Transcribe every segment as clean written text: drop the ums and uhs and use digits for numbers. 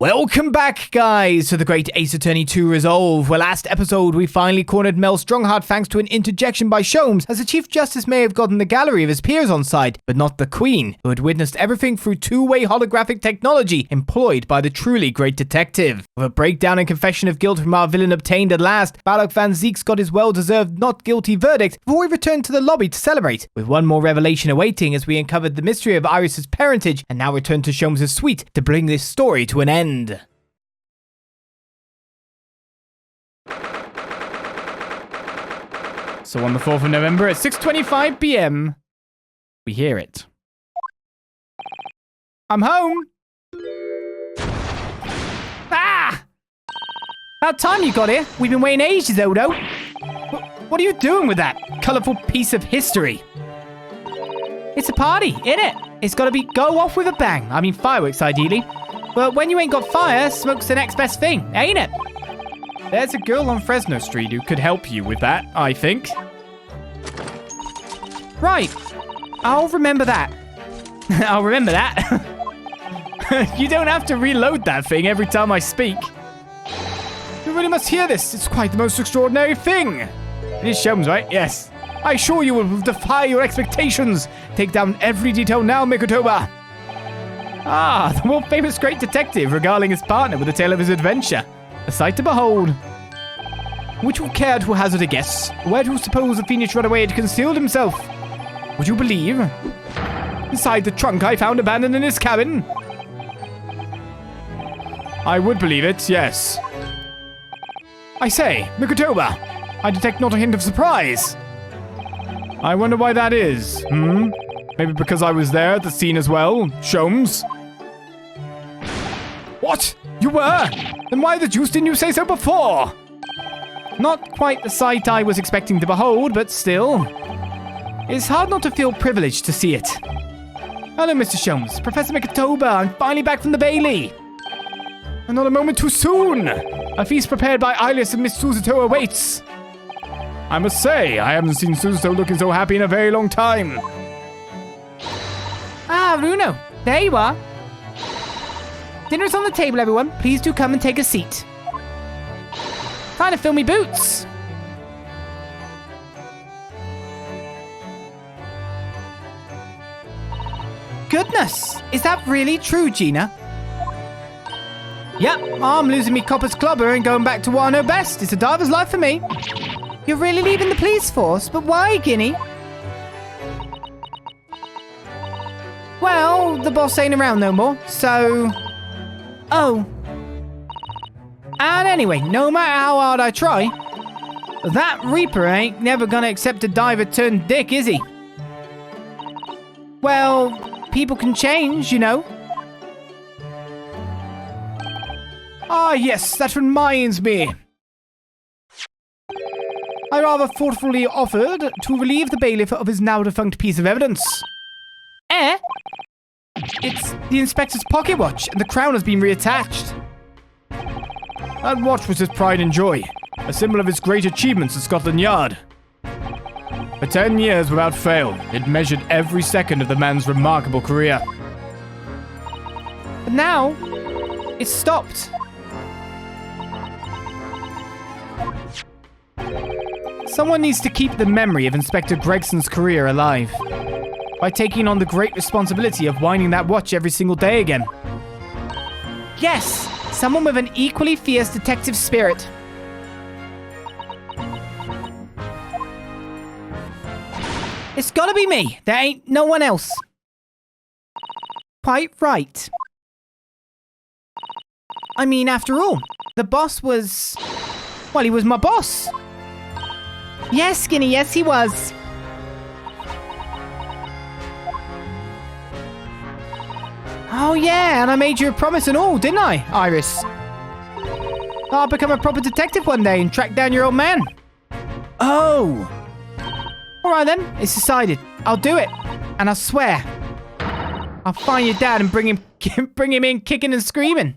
Welcome back, guys, to the Great Ace Attorney 2 Resolve, where last episode we finally cornered Mel Strongheart thanks to an interjection by Sholmes, as the Chief Justice may have gotten the gallery of his peers on side, but not the Queen, who had witnessed everything through two-way holographic technology employed by the truly great detective. With a breakdown and confession of guilt from our villain obtained at last, Balok Van Zeeks got his well-deserved not guilty verdict before he returned to the lobby to celebrate, with one more revelation awaiting as we uncovered the mystery of Iris's parentage and now return to Sholmes' suite to bring this story to an end. So on the 4th of November at 6:25 p.m, we hear it. I'm home! Ah! About time you got here. We've been waiting ages, Odo. What are you doing with that colourful piece of history? It's a party, innit? It's gotta be go off with a bang. I mean fireworks, ideally. But when you ain't got fire, smoke's the next best thing, ain't it? There's a girl on Fresno Street who could help you with that, I think. Right. I'll remember that. I'll remember that. You don't have to reload that thing every time I speak. You really must hear this. It's quite the most extraordinary thing. It is Sholmes, right? Yes. I assure you will defy your expectations. Take down every detail now, Mikotoba. Ah, the world famous great detective regaling his partner with the tale of his adventure. A sight to behold. Would you care to hazard a guess? Where do you suppose the Phoenix Runaway had concealed himself? Would you believe? Inside the trunk I found abandoned in his cabin? I would believe it, yes. I say, Mikotoba, I detect not a hint of surprise. I wonder why that is, Maybe because I was there at the scene as well, Sholmes? What? You were? Then why the deuce didn't you say so before? Not quite the sight I was expecting to behold, but still. It's hard not to feel privileged to see it. Hello, Mr. Sholmes. Professor Mikotoba, I'm finally back from the Bailey. And not a moment too soon. A feast prepared by Iris and Miss Suzuto awaits. I must say, I haven't seen Suzuto looking so happy in a very long time. Ah, Runo, there you are. Dinner's on the table, everyone. Please do come and take a seat. Time to fill me boots. Goodness, is that really true, Gina? Yep, I'm losing me copper's clobber and going back to what I know best. It's a diver's life for me. You're really leaving the police force? But why, Guinea? Well, the boss ain't around no more, so... Oh. And anyway, no matter how hard I try, that Reaper ain't never gonna accept a diver turned dick, is he? Well, people can change, you know. Ah, yes, that reminds me. I rather thoughtfully offered to relieve the bailiff of his now defunct piece of evidence. Eh? It's the inspector's pocket watch, and the crown has been reattached. That watch was his pride and joy, a symbol of his great achievements at Scotland Yard. For 10 years without fail, it measured every second of the man's remarkable career. But now, it's stopped. Someone needs to keep the memory of Inspector Gregson's career alive by taking on the great responsibility of winding that watch every single day again. Yes, someone with an equally fierce detective spirit. It's gotta be me. There ain't no one else. Quite right. I mean, after all, the boss was... Well, he was my boss. Yes, Skinny, yes he was. Oh yeah, and I made you a promise and all, didn't I, Iris? I'll become a proper detective one day and track down your old man. Oh. Alright then, it's decided. I'll do it. And I swear, I'll find your dad and bring him in kicking and screaming.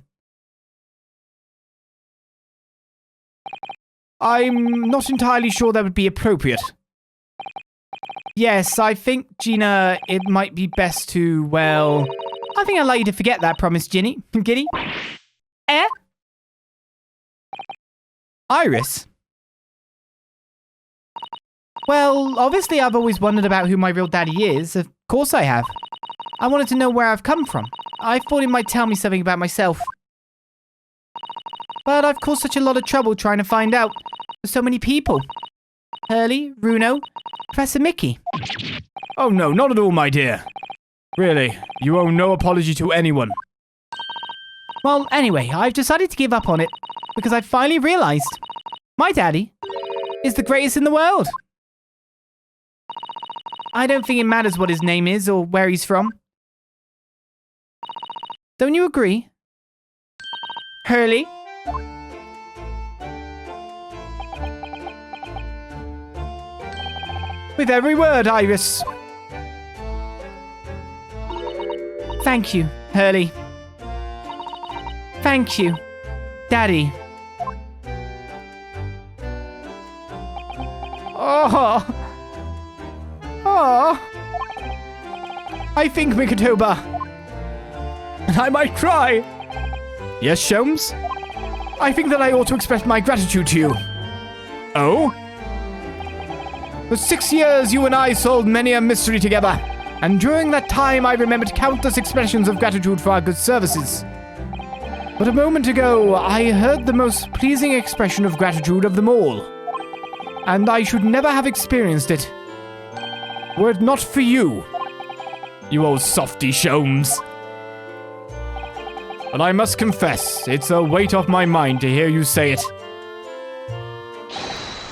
I'm not entirely sure that would be appropriate. Yes, I think, Gina, it might be best to, well... I think I'd like you to forget that promise, Ginny. Giddy. Eh? Iris? Well, obviously I've always wondered about who my real daddy is. Of course I have. I wanted to know where I've come from. I thought he might tell me something about myself. But I've caused such a lot of trouble trying to find out. For so many people. Hurley, Runo, Professor Mickey. Oh no, not at all, my dear. Really, you owe no apology to anyone. Well, anyway, I've decided to give up on it because I finally realized my daddy is the greatest in the world. I don't think it matters what his name is or where he's from. Don't you agree? Hurley? With every word, Iris. Thank you, Hurley. Thank you, Daddy. Oh. Oh. I think, Mikotoba. And I might cry. Yes, Sholmes? I think that I ought to express my gratitude to you. Oh? For 6 years, you and I solved many a mystery together. And during that time, I remembered countless expressions of gratitude for our good services. But a moment ago, I heard the most pleasing expression of gratitude of them all. And I should never have experienced it. Were it not for you. You old softy, Sholmes. But I must confess, it's a weight off my mind to hear you say it.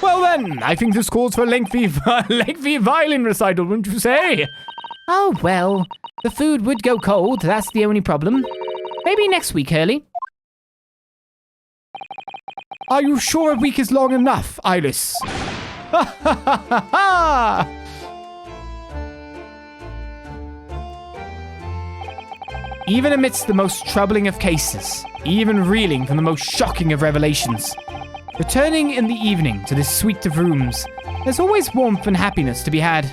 Well then, I think this calls for a lengthy violin recital, wouldn't you say? Oh, well, the food would go cold, that's the only problem. Maybe next week, Hurley. Are you sure a week is long enough, Iris? Ha ha ha ha ha! Even amidst the most troubling of cases, even reeling from the most shocking of revelations, returning in the evening to this suite of rooms, there's always warmth and happiness to be had.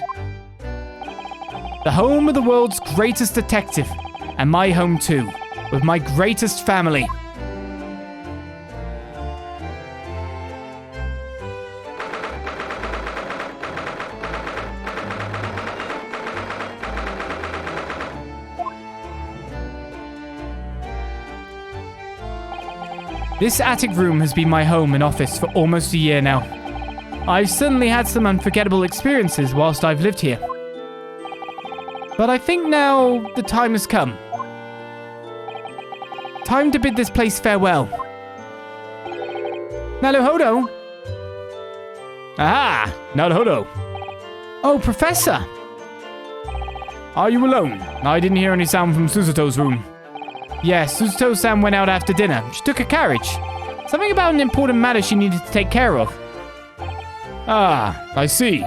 The home of the world's greatest detective, and my home too, with my greatest family. This attic room has been my home and office for almost a year now. I've certainly had some unforgettable experiences whilst I've lived here. But I think now the time has come. Time to bid this place farewell. Naruhodo? Aha! Naruhodo. Oh, Professor! Are you alone? I didn't hear any sound from Suzuto's room. Yes, Suzuto-san went out after dinner. She took a carriage. Something about an important matter she needed to take care of. Ah, I see.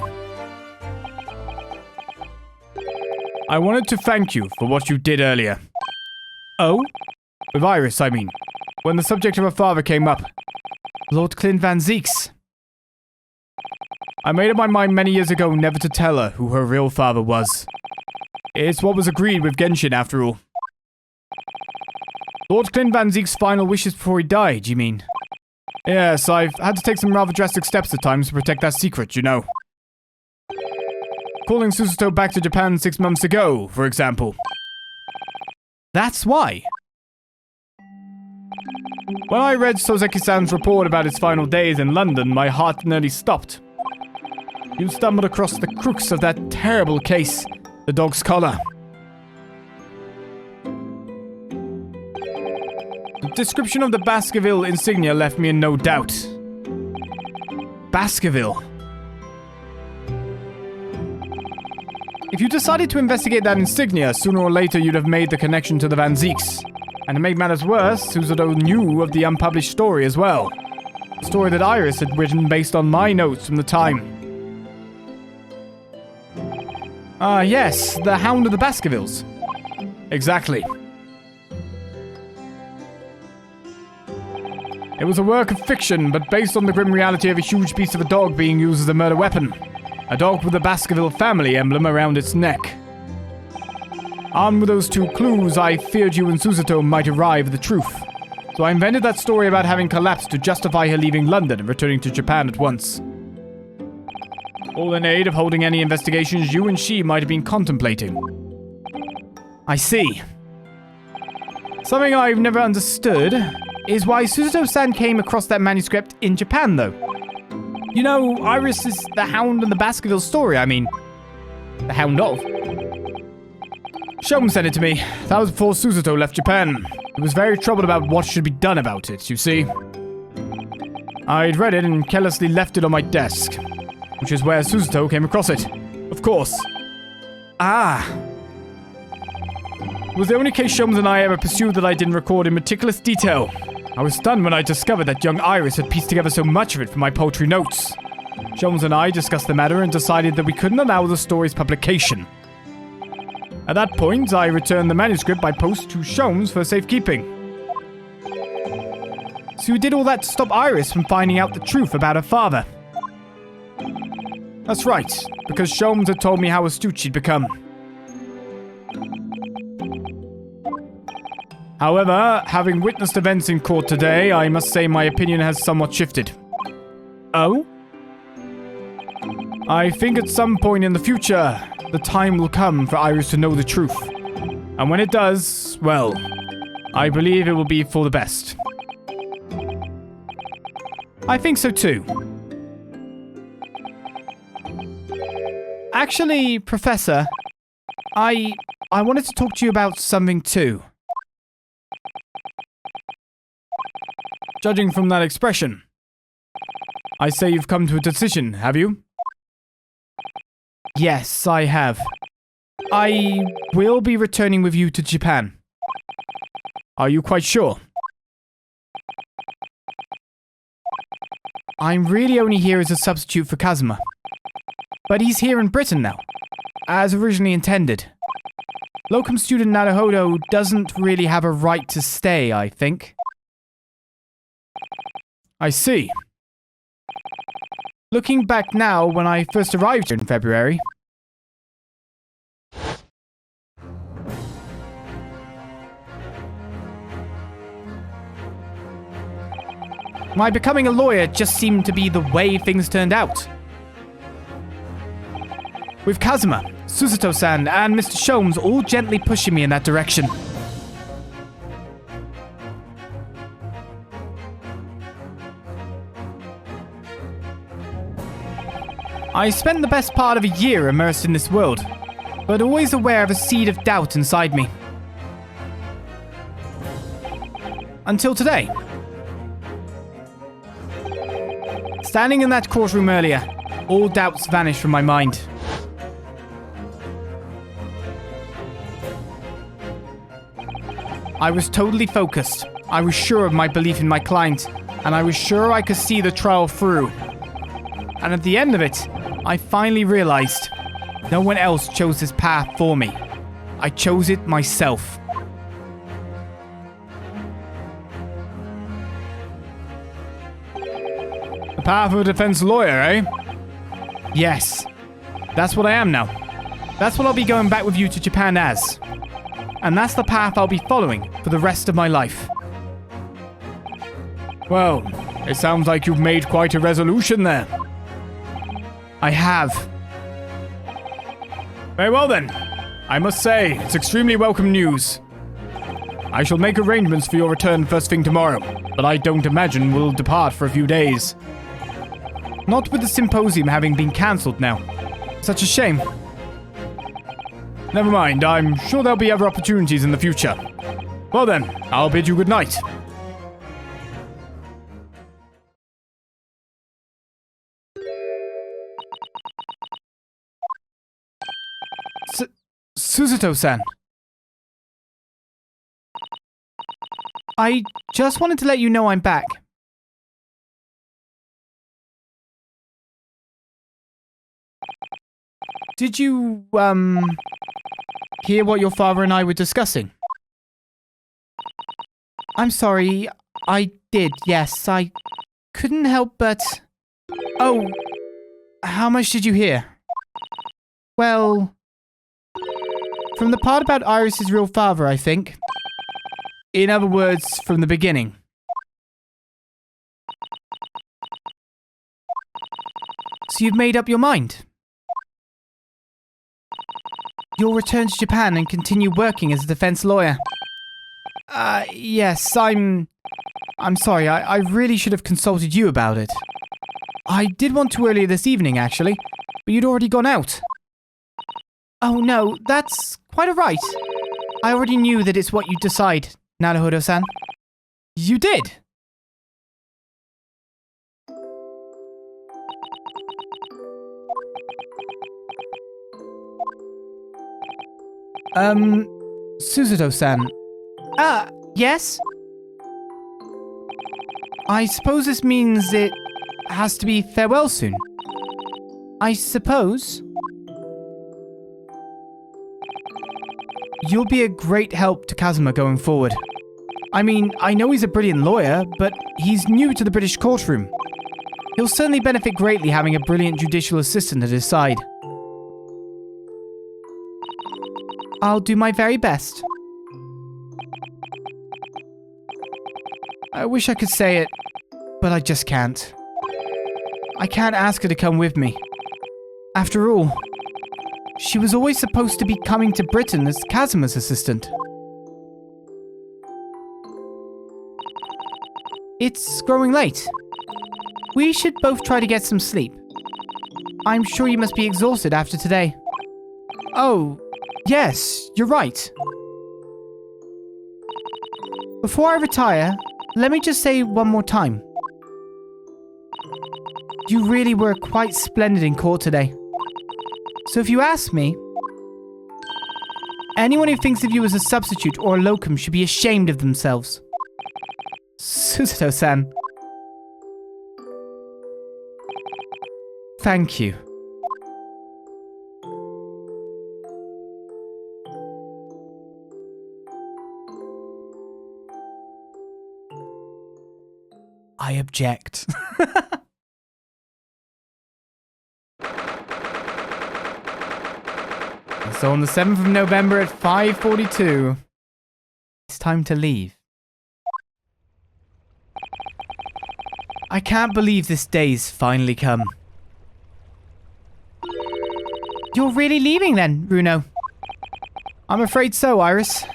I wanted to thank you for what you did earlier. Oh? With Iris, I mean. When the subject of her father came up. Lord Clint Van Zeeks. I made up my mind many years ago never to tell her who her real father was. It's what was agreed with Genshin, after all. Lord Clint Van Zeek's final wishes before he died, you mean? Yes, I've had to take some rather drastic steps at times to protect that secret, you know. Calling Suzuto back to Japan 6 months ago, for example. That's why. When I read Soseki-san's report about his final days in London, my heart nearly stopped. You stumbled across the crux of that terrible case, the dog's collar. The description of the Baskerville insignia left me in no doubt. Baskerville? If you decided to investigate that insignia, sooner or later you'd have made the connection to the Van Zeeks. And to make matters worse, Suzuto knew of the unpublished story as well. A story that Iris had written based on my notes from the time. Ah, yes, the Hound of the Baskervilles. Exactly. It was a work of fiction, but based on the grim reality of a huge beast of a dog being used as a murder weapon. A dog with the Baskerville family emblem around its neck. Armed with those two clues, I feared you and Suzuto might arrive at the truth. So I invented that story about having collapsed to justify her leaving London and returning to Japan at once. All in aid of holding any investigations you and she might have been contemplating. I see. Something I've never understood is why Susato-san came across that manuscript in Japan, though. You know, Iris is the Hound in the Baskerville story, I mean. The Hound of. Sholmes sent it to me. That was before Susato left Japan. He was very troubled about what should be done about it, you see. I'd read it and carelessly left it on my desk, which is where Susato came across it. Of course. Ah. It was the only case Sholmes and I ever pursued that I didn't record in meticulous detail. I was stunned when I discovered that young Iris had pieced together so much of it from my poetry notes. Sholmes and I discussed the matter and decided that we couldn't allow the story's publication. At that point, I returned the manuscript by post to Sholmes for safekeeping. So you did all that to stop Iris from finding out the truth about her father? That's right, because Sholmes had told me how astute she'd become. However, having witnessed events in court today, I must say my opinion has somewhat shifted. Oh? I think at some point in the future, the time will come for Iris to know the truth. And when it does, well, I believe it will be for the best. I think so too. Actually, Professor, I wanted to talk to you about something too. Judging from that expression, I say you've come to a decision, have you? Yes, I have. I will be returning with you to Japan. Are you quite sure? I'm really only here as a substitute for Kazuma. But he's here in Britain now, as originally intended. Locum student Naruhodo doesn't really have a right to stay, I think. I see. Looking back now, when I first arrived here in February, my becoming a lawyer just seemed to be the way things turned out. With Kazuma, Susato-san, and Mr. Sholmes all gently pushing me in that direction. I spent the best part of a year immersed in this world, but always aware of a seed of doubt inside me. Until today. Standing in that courtroom earlier, all doubts vanished from my mind. I was totally focused. I was sure of my belief in my client, and I was sure I could see the trial through. And at the end of it, I finally realized no one else chose this path for me. I chose it myself. The path of a defense lawyer, eh? Yes. That's what I am now. That's what I'll be going back with you to Japan as. And that's the path I'll be following for the rest of my life. Well, it sounds like you've made quite a resolution there. I have. Very well then. I must say, it's extremely welcome news. I shall make arrangements for your return first thing tomorrow, but I don't imagine we'll depart for a few days. Not with the symposium having been cancelled now. Such a shame. Never mind, I'm sure there'll be other opportunities in the future. Well then, I'll bid you good night. Susato-san. I just wanted to let you know I'm back. Did you, hear what your father and I were discussing? I'm sorry, I did, yes. I couldn't help but... Oh, how much did you hear? Well... From the part about Iris's real father, I think. In other words, from the beginning. So you've made up your mind? You'll return to Japan and continue working as a defense lawyer? Yes, I'm sorry, I really should have consulted you about it. I did want to earlier this evening, actually, but you'd already gone out. Oh no, that's quite alright. I already knew that it's what you'd decide, Naruhodo-san. You did? Suzuto-san. Yes? I suppose this means it has to be farewell soon. I suppose. You'll be a great help to Kazuma going forward. I mean, I know he's a brilliant lawyer, but he's new to the British courtroom. He'll certainly benefit greatly having a brilliant judicial assistant at his side. I'll do my very best. I wish I could say it, but I just can't. I can't ask her to come with me. After all, she was always supposed to be coming to Britain as Kazuma's assistant. It's growing late. We should both try to get some sleep. I'm sure you must be exhausted after today. Oh, yes, you're right. Before I retire, let me just say one more time. You really were quite splendid in court today. So if you ask me, anyone who thinks of you as a substitute or a locum should be ashamed of themselves. Suzuto-san. Thank you. I object. So on the 7th of November at 5:42, it's time to leave. I can't believe this day's finally come. You're really leaving then, Runo? I'm afraid so, Iris.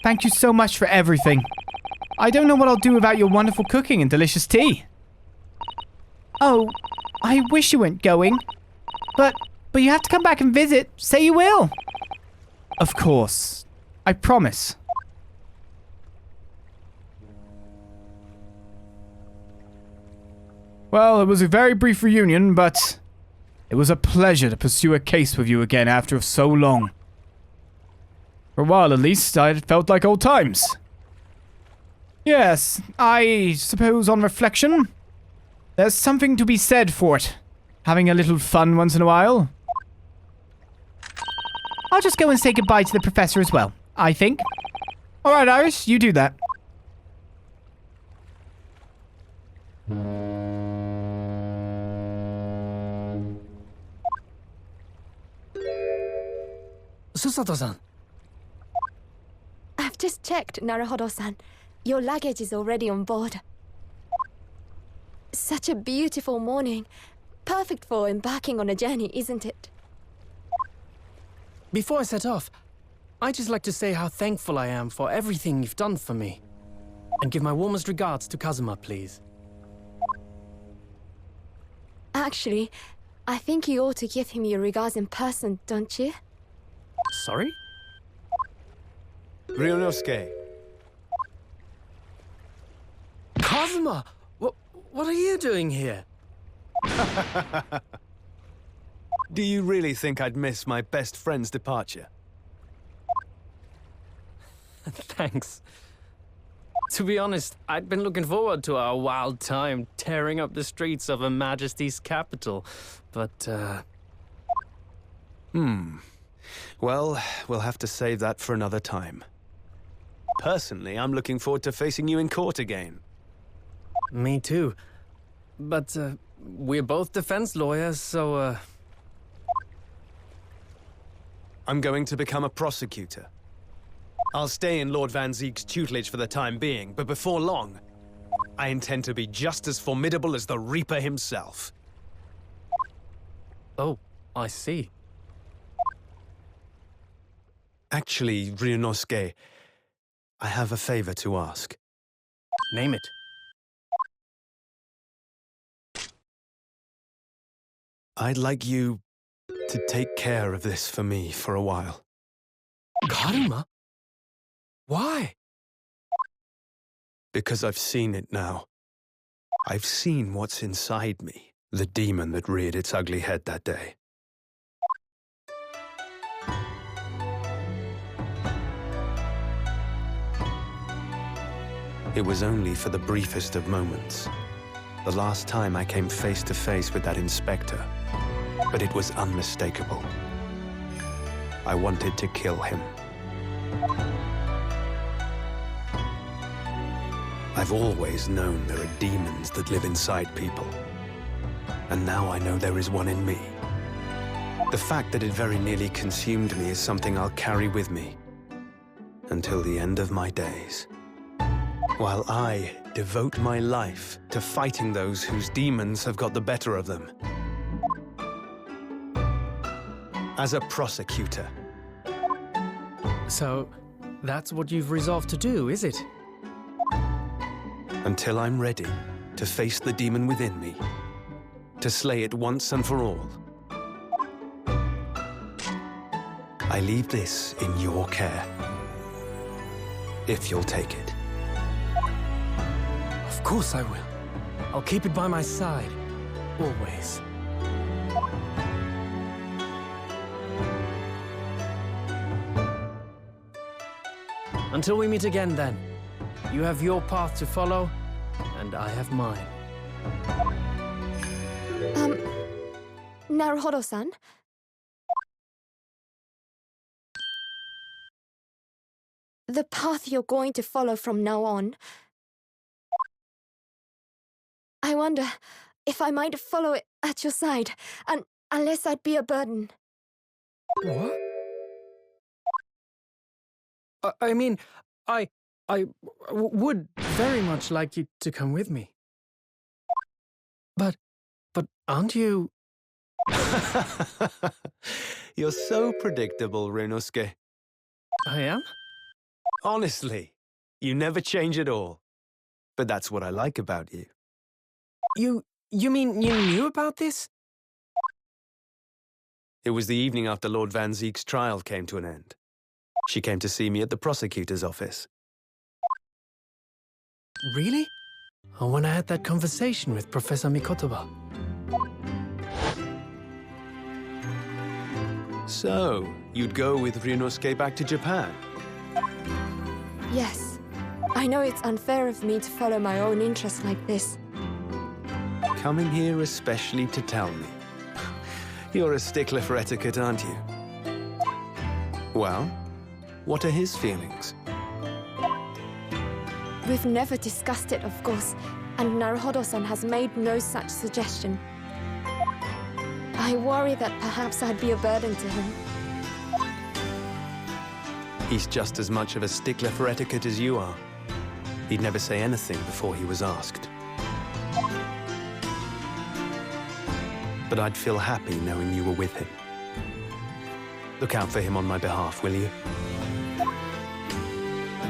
Thank you so much for everything. I don't know what I'll do without your wonderful cooking and delicious tea. Oh, I wish you weren't going. But you have to come back and visit. Say you will. Of course. I promise. Well, it was a very brief reunion, but it was a pleasure to pursue a case with you again after so long. For a while, at least, I felt like old times. Yes, I suppose on reflection, there's something to be said for it. Having a little fun once in a while. I'll just go and say goodbye to the professor as well, I think. Alright, Iris, you do that. Susato-san. I've just checked, Naruhodo-san. Your luggage is already on board. Such a beautiful morning. Perfect for embarking on a journey, isn't it? Before I set off, I'd just like to say how thankful I am for everything you've done for me. And give my warmest regards to Kazuma, please. Actually, I think you ought to give him your regards in person, don't you? Sorry? Ryunosuke. Kazuma! What are you doing here? Do you really think I'd miss my best friend's departure? Thanks. To be honest, I'd been looking forward to our wild time tearing up the streets of Her Majesty's capital, but, Well, we'll have to save that for another time. Personally, I'm looking forward to facing you in court again. Me too. But, we're both defense lawyers, so, I'm going to become a prosecutor. I'll stay in Lord Van Zeek's tutelage for the time being, but before long, I intend to be just as formidable as the Reaper himself. Oh, I see. Actually, Ryunosuke, I have a favor to ask. Name it. I'd like you to take care of this for me for a while. Karuma? Why? Because I've seen it now. I've seen what's inside me, the demon that reared its ugly head that day. It was only for the briefest of moments. The last time I came face to face with that inspector, but it was unmistakable. I wanted to kill him. I've always known there are demons that live inside people. And now I know there is one in me. The fact that it very nearly consumed me is something I'll carry with me until the end of my days. While I devote my life to fighting those whose demons have got the better of them. As a prosecutor. So, that's what you've resolved to do, is it? Until I'm ready to face the demon within me. To slay it once and for all. I leave this in your care. If you'll take it. Of course I will. I'll keep it by my side. Always. Until we meet again, then. You have your path to follow, and I have mine. Naruhodo-san? The path you're going to follow from now on. I wonder if I might follow it at your side, and unless I'd be a burden. What? I mean, I would very much like you to come with me. But aren't you... You're so predictable, Ryunosuke. I am? Honestly, you never change at all. But that's what I like about you. You mean you knew about this? It was the evening after Lord Van Zeek's trial came to an end. She came to see me at the prosecutor's office. Really? Or when I had that conversation with Professor Mikotoba? So, you'd go with Ryunosuke back to Japan? Yes. I know it's unfair of me to follow my own interests like this. Coming here especially to tell me. You're a stickler for etiquette, aren't you? Well, what are his feelings? We've never discussed it, of course, and Naruhodo-san has made no such suggestion. I worry that perhaps I'd be a burden to him. He's just as much of a stickler for etiquette as you are. He'd never say anything before he was asked. But I'd feel happy knowing you were with him. Look out for him on my behalf, will you?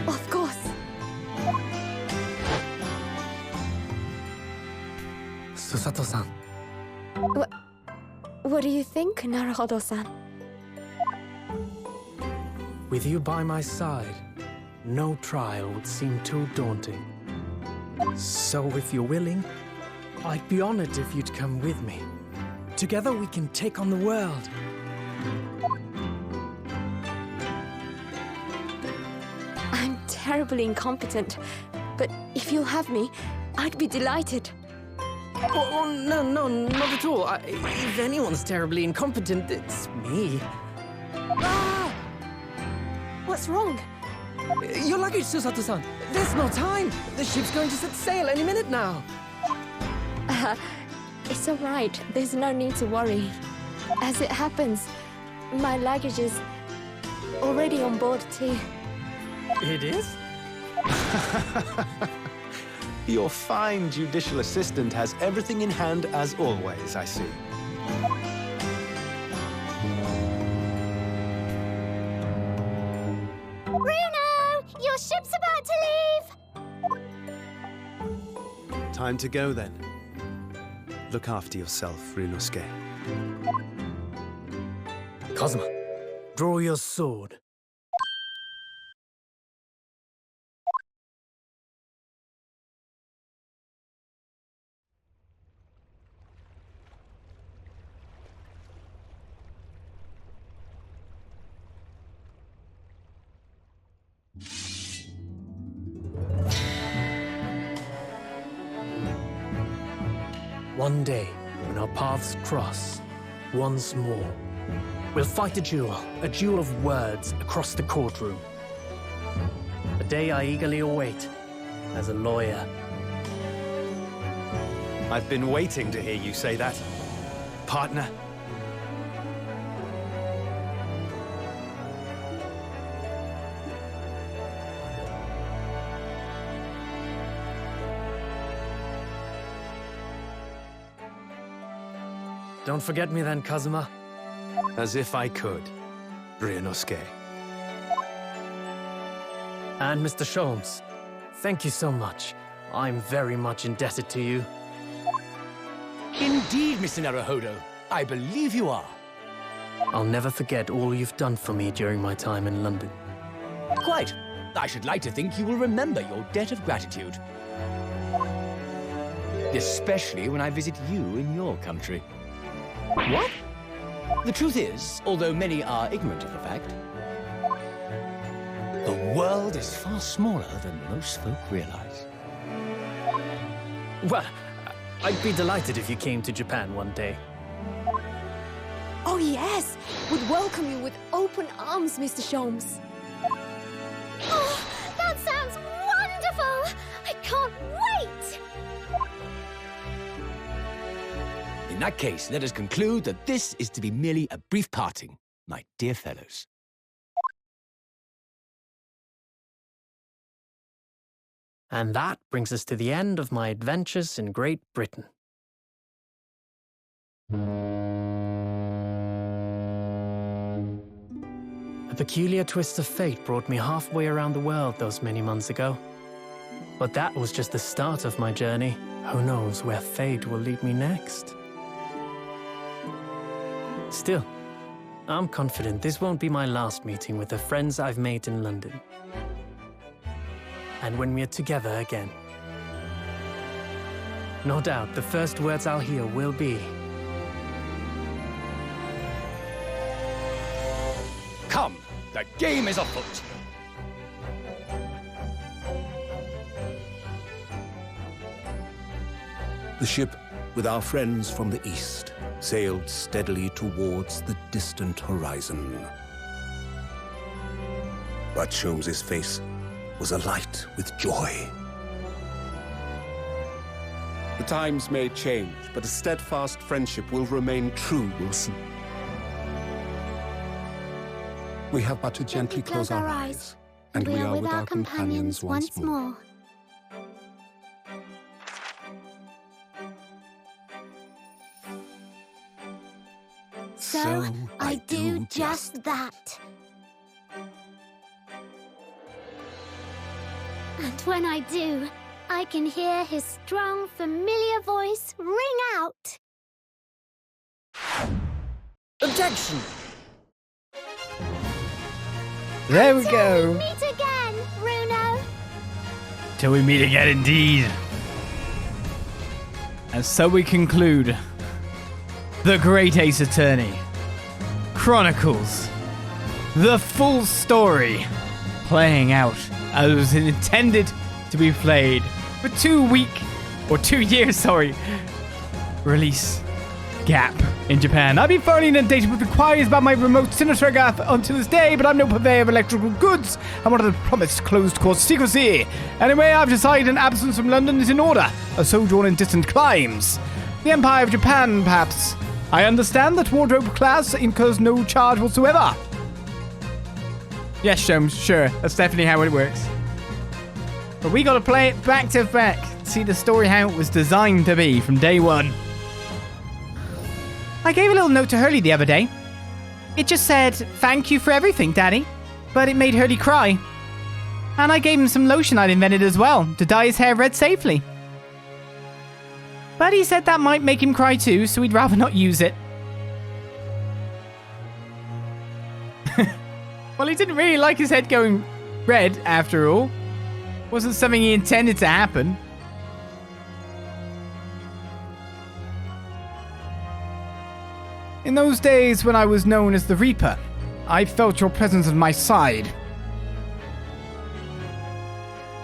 Of course. Susato-san. What do you think, Naruhodo-san? With you by my side, no trial would seem too daunting. So if you're willing, I'd be honored if you'd come with me. Together we can take on the world. I'm terribly incompetent, but if you'll have me, I'd be delighted. Oh, no, not at all. If anyone's terribly incompetent, it's me. Ah! What's wrong? Your luggage, Susato-san. There's no time. The ship's going to set sail any minute now. It's all right. There's no need to worry. As it happens, my luggage is already on board too. It is? Your fine judicial assistant has everything in hand as always, I see. Time to go then. Look after yourself, Ryunosuke. Cosmo, draw your sword. One day, when our paths cross, once more, we'll fight a duel of words across the courtroom. A day I eagerly await as a lawyer. I've been waiting to hear you say that, partner. Don't forget me then, Kazuma. As if I could, Ryunosuke. And Mr. Sholmes, thank you so much. I'm very much indebted to you. Indeed, Mr. Naruhodo. I believe you are. I'll never forget all you've done for me during my time in London. Quite. I should like to think you will remember your debt of gratitude. Especially when I visit you in your country. What? The truth is, although many are ignorant of the fact, the world is far smaller than most folk realize. Well, I'd be delighted if you came to Japan one day. Oh yes, would welcome you with open arms, Mr. Sholmes. Oh, that sounds wonderful! I can't wait! In that case, let us conclude that this is to be merely a brief parting, my dear fellows. And that brings us to the end of my adventures in Great Britain. A peculiar twist of fate brought me halfway around the world those many months ago. But that was just the start of my journey. Who knows where fate will lead me next? Still, I'm confident this won't be my last meeting with the friends I've made in London. And when we're together again, no doubt the first words I'll hear will be, Come, the game is afoot. The ship, with our friends from the east, sailed steadily towards the distant horizon. But Sholmes' face was alight with joy. The times may change, but a steadfast friendship will remain true, Wilson. We have but to gently close our eyes, and we are with our companions once more. So I do just that. And when I do, I can hear his strong, familiar voice ring out. objection! There we go. Meet again, Runo. Till we meet again indeed. And so we conclude The Great Ace Attorney, Chronicles, the full story, playing out as it was intended to be played for 2 years, release gap in Japan. I've been thoroughly inundated with inquiries about my remote cinematograph until this day, but I'm no purveyor of electrical goods and one of the promised closed court secrecy. Anyway, I've decided an absence from London is in order, a sojourn in distant climes. The Empire of Japan, perhaps. I understand that wardrobe class incurs no charge whatsoever. Yes, Sholmes, sure. That's definitely how it works. But we gotta play it back to back. See the story how it was designed to be from day one. I gave a little note to Hurley the other day. It just said, "Thank you for everything, Daddy." But it made Hurley cry. And I gave him some lotion I'd invented as well, to dye his hair red safely. But he said that might make him cry too, so he'd rather not use it. Well, he didn't really like his head going red, after all. Wasn't something he intended to happen. In those days when I was known as the Reaper, I felt your presence at my side.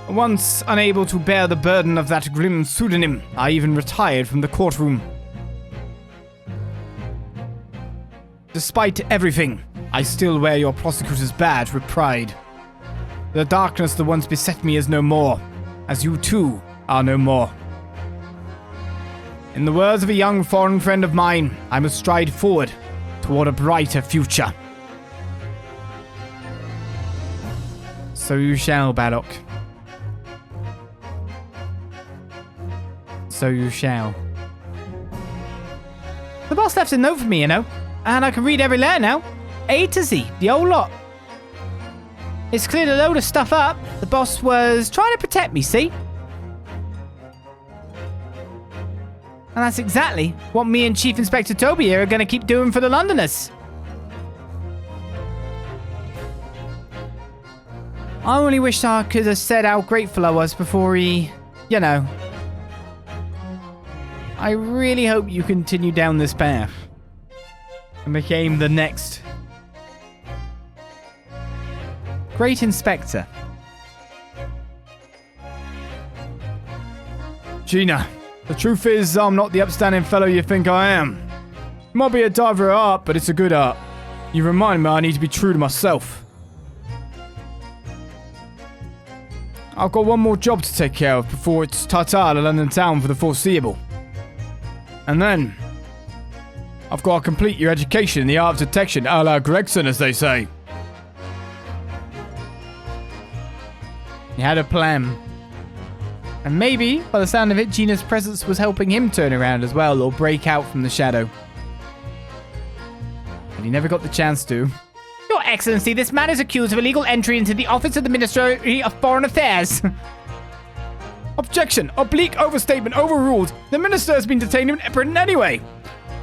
Once unable to bear the burden of that grim pseudonym, I even retired from the courtroom. Despite everything, I still wear your prosecutor's badge with pride. The darkness that once beset me is no more, as you too are no more. In the words of a young foreign friend of mine, I must stride forward toward a brighter future. So you shall, Balok. So you shall. The boss left a note for me, you know, and I can read every letter now. A to Z, the whole lot. It's cleared a load of stuff up. The boss was trying to protect me, see? And that's exactly what me and Chief Inspector Toby here are going to keep doing for the Londoners. I only wish I could have said how grateful I was before he, you know. I really hope you continue down this path and became the next Great Inspector. Gina, the truth is, I'm not the upstanding fellow you think I am. Might be a diver at art, but it's a good art. You remind me I need to be true to myself. I've got one more job to take care of before it's ta-ta to London town for the foreseeable. And then, I've got to complete your education in the art of detection, a la Gregson, as they say. He had a plan. And maybe, by the sound of it, Gina's presence was helping him turn around as well, or break out from the shadow. But he never got the chance to. Your Excellency, this man is accused of illegal entry into the office of the Ministry of Foreign Affairs. Objection! Oblique overstatement overruled. The minister has been detained in Britain anyway.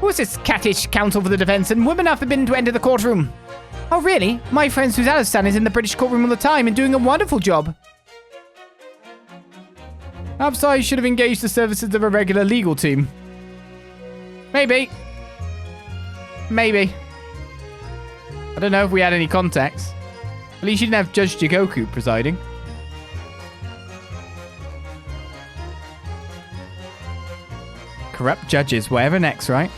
Who is this cattish counsel for the defense and women have forbidden to enter the courtroom? Oh, really? My friend Susanna is in the British courtroom all the time and doing a wonderful job. Perhaps I should have engaged the services of a regular legal team. Maybe. Maybe. I don't know if we had any contacts. At least you didn't have Judge Jigoku presiding. Corrupt judges, whatever next, right?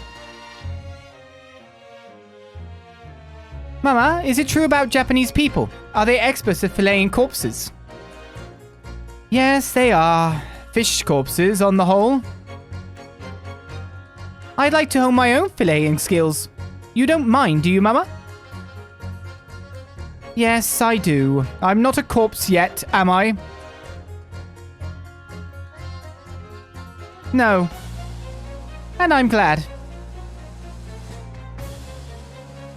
Mama, is it true about Japanese people? Are they experts at filleting corpses? Yes, they are. Fish corpses, on the whole. I'd like to hone my own filleting skills. You don't mind, do you, Mama? Yes, I do. I'm not a corpse yet, am I? No. And I'm glad.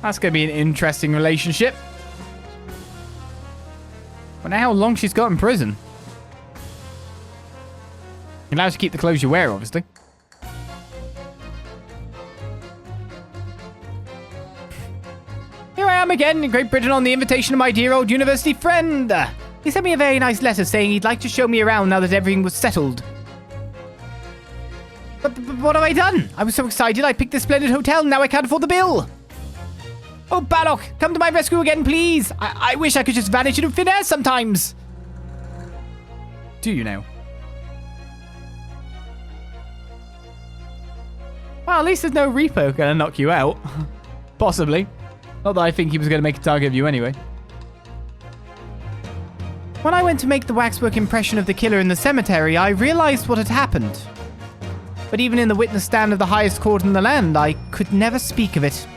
That's going to be an interesting relationship. Wonder how long she's got in prison. You're allowed to keep the clothes you wear, obviously. Here I am again in Great Britain on the invitation of my dear old university friend. He sent me a very nice letter saying he'd like to show me around now that everything was settled. But what have I done? I was so excited I picked this splendid hotel and now I can't afford the bill. Oh, Balok, come to my rescue again, please. I wish I could just vanish into thin air sometimes. Do you now? Well, at least there's no Reaper going to knock you out. Possibly. Not that I think he was going to make a target of you anyway. When I went to make the waxwork impression of the killer in the cemetery, I realized what had happened. But even in the witness stand of the highest court in the land, I could never speak of it.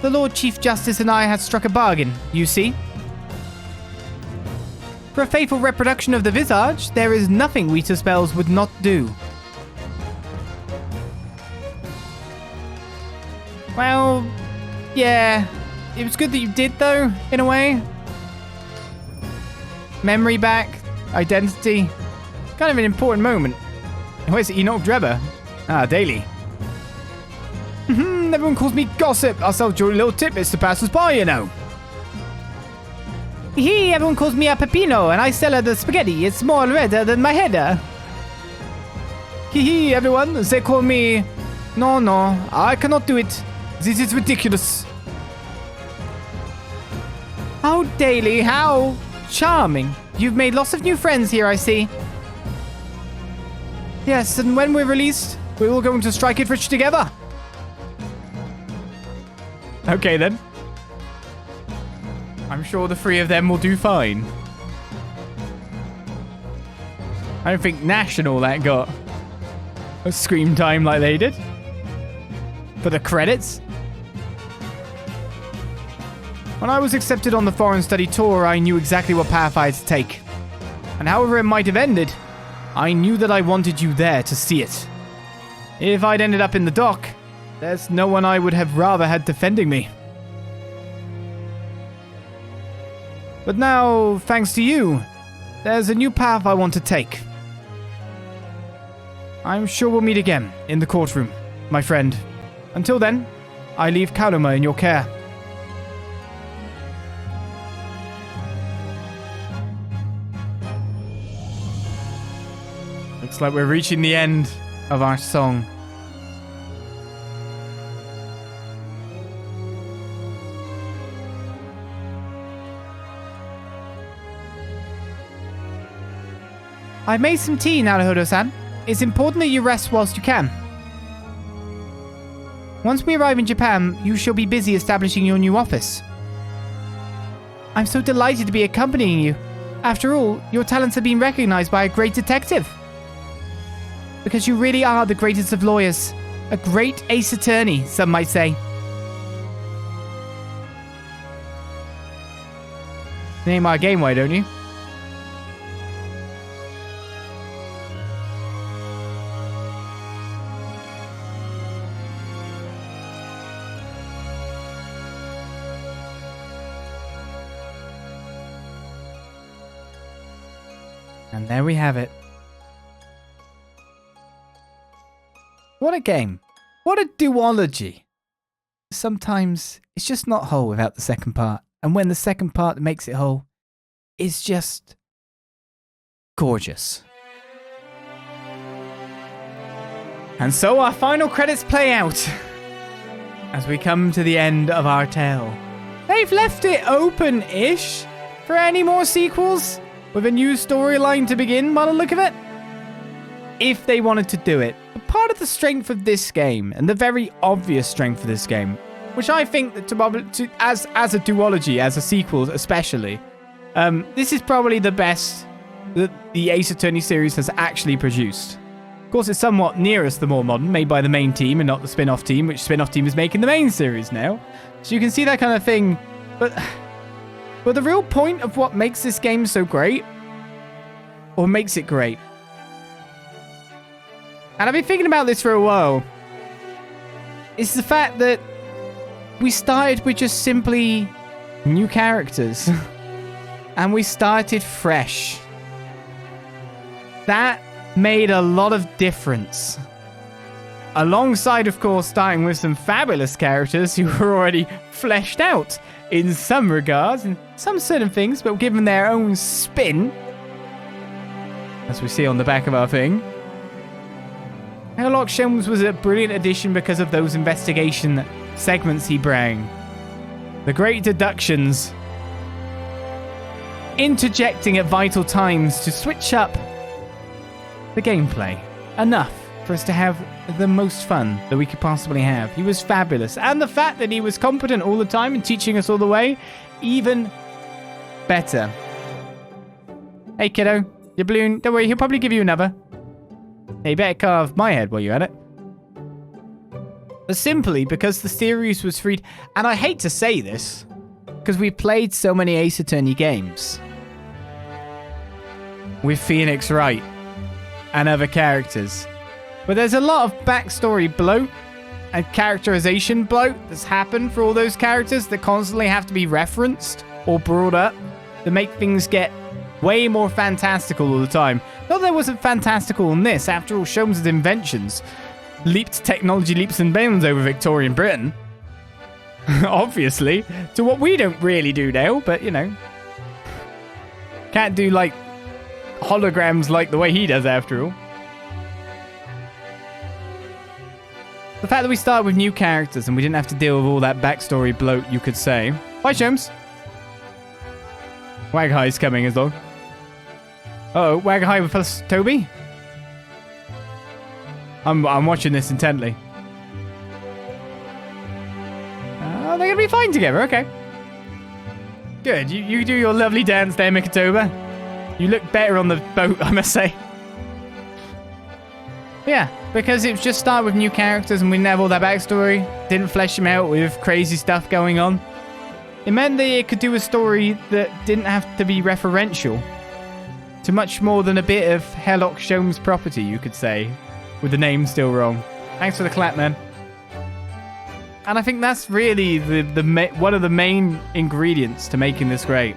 The Lord Chief Justice and I had struck a bargain, you see. For a faithful reproduction of the visage, there is nothing Weta spells would not do. Well, yeah. It was good that you did, though, in a way. Memory back, identity. Kind of an important moment. Where's Enoch Drebber? Ah, Daily. Everyone calls me Gossip. I'll sell jolly little tidbits to passers-by, you know. Hee, everyone calls me a Pepino, and I sell her the spaghetti. It's more redder than my header. Hee, everyone, they call me... No, I cannot do it. This is ridiculous. How Daily, how charming. You've made lots of new friends here, I see. Yes, and when we're released, we're all going to strike it rich together. Okay, then. I'm sure the three of them will do fine. I don't think National that got a screen time like they did. For the credits. When I was accepted on the foreign study tour, I knew exactly what path I had to take. And however it might have ended, I knew that I wanted you there to see it. If I'd ended up in the dock, there's no one I would have rather had defending me. But now, thanks to you, there's a new path I want to take. I'm sure we'll meet again in the courtroom, my friend. Until then, I leave Kaluma in your care. Looks like we're reaching the end of our song. I've made some tea, Naruhodo-san. It's important that you rest whilst you can. Once we arrive in Japan, you shall be busy establishing your new office. I'm so delighted to be accompanying you. After all, your talents have been recognized by a great detective. Because you really are the greatest of lawyers. A great ace attorney, some might say. Name our game, why don't you? And there we have it. What a game. What a duology. Sometimes it's just not whole without the second part. And when the second part makes it whole, it's just gorgeous. And so our final credits play out as we come to the end of our tale. They've left it open-ish for any more sequels, with a new storyline to begin by the look of it. If they wanted to do it. But part of the strength of this game, and the very obvious strength of this game, which I think that as a duology, as a sequel especially, this is probably the best that the Ace Attorney series has actually produced. Of course, it's somewhat nearest the more modern, made by the main team and not the spin-off team, which spin-off team is making the main series now. So you can see that kind of thing. But the real point of what makes this game so great, or makes it great, and I've been thinking about this for a while, is the fact that we started with just simply new characters. And we started fresh. That made a lot of difference. Alongside, of course, starting with some fabulous characters who were already fleshed out in some regards, in some certain things, but given their own spin. As we see on the back of our thing. Herlock Sholmes was a brilliant addition because of those investigation segments he brought. The great deductions. Interjecting at vital times to switch up the gameplay. Enough for us to have the most fun that we could possibly have. He was fabulous. And the fact that he was competent all the time and teaching us all the way, even better. Hey kiddo, your balloon, don't worry, he'll probably give you another. Hey, you better carve my head while you're at it. But simply because the series was freed, and I hate to say this, because we played so many Ace Attorney games with Phoenix Wright and other characters. But there's a lot of backstory bloat and characterization bloat that's happened for all those characters that constantly have to be referenced or brought up to make things get way more fantastical all the time. Not that there wasn't fantastical in this. After all, Sholmes' inventions leaped technology leaps and bounds over Victorian Britain. Obviously. To what we don't really do now, but, you know. Can't do, like, holograms like the way he does, after all. The fact that we started with new characters and we didn't have to deal with all that backstory bloat, you could say. Bye, Sholmes. Wag-Hi's coming as well. Uh-oh, Wag-Hi plus Toby? I'm watching this intently. Oh, they're gonna be fine together, okay. Good, you do your lovely dance there, Mikatoba. You look better on the boat, I must say. Yeah, because it just started with new characters and we didn't have all that backstory. Didn't flesh them out with crazy stuff going on. It meant that it could do a story that didn't have to be referential to much more than a bit of Herlock Sholmes property, you could say, with the name still wrong. Thanks for the clap, man. And I think that's really one of the main ingredients to making this great.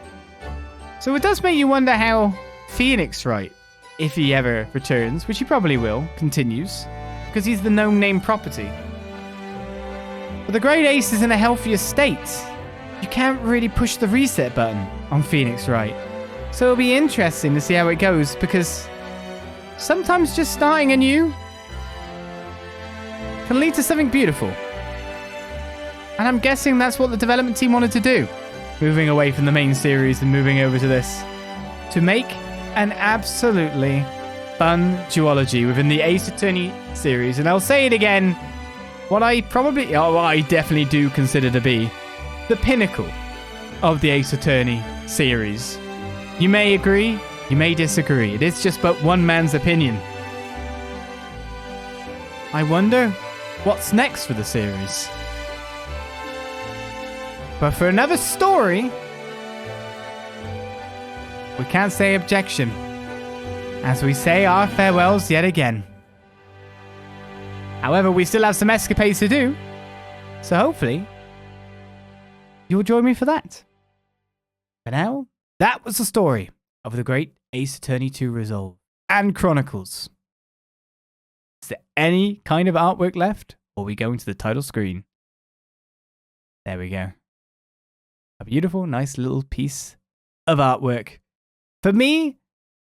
So it does make you wonder how Phoenix Wright, if he ever returns, which he probably will, continues, because he's the known name property. But the Great Ace is in a healthier state. You can't really push the reset button on Phoenix Wright. So it'll be interesting to see how it goes, because sometimes just starting anew can lead to something beautiful. And I'm guessing that's what the development team wanted to do, moving away from the main series and moving over to this, to make an absolutely fun duology within the Ace Attorney series. And I'll say it again, what I definitely do consider to be the pinnacle of the Ace Attorney series. You may agree, you may disagree. It is just but one man's opinion. I wonder what's next for the series. But for another story, we can't say objection, as we say our farewells yet again. However, we still have some escapades to do, so hopefully you'll join me for that. For now, that was the story of the Great Ace Attorney 2 Resolve and Chronicles. Is there any kind of artwork left, or we go into the title screen? There we go. A beautiful, nice little piece of artwork for me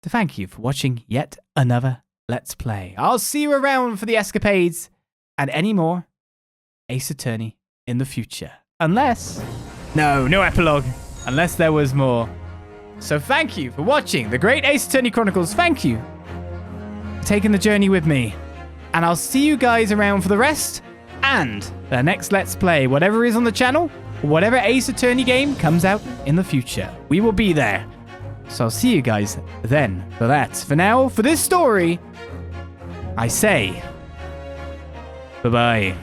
to thank you for watching yet another Let's Play. I'll see you around for the escapades and any more Ace Attorney in the future. Unless... No epilogue. Unless there was more. So thank you for watching the Great Ace Attorney Chronicles. Thank you for taking the journey with me. And I'll see you guys around for the rest and the next Let's Play. Whatever is on the channel, whatever Ace Attorney game comes out in the future, we will be there. So I'll see you guys then for that. For now, for this story, I say bye-bye.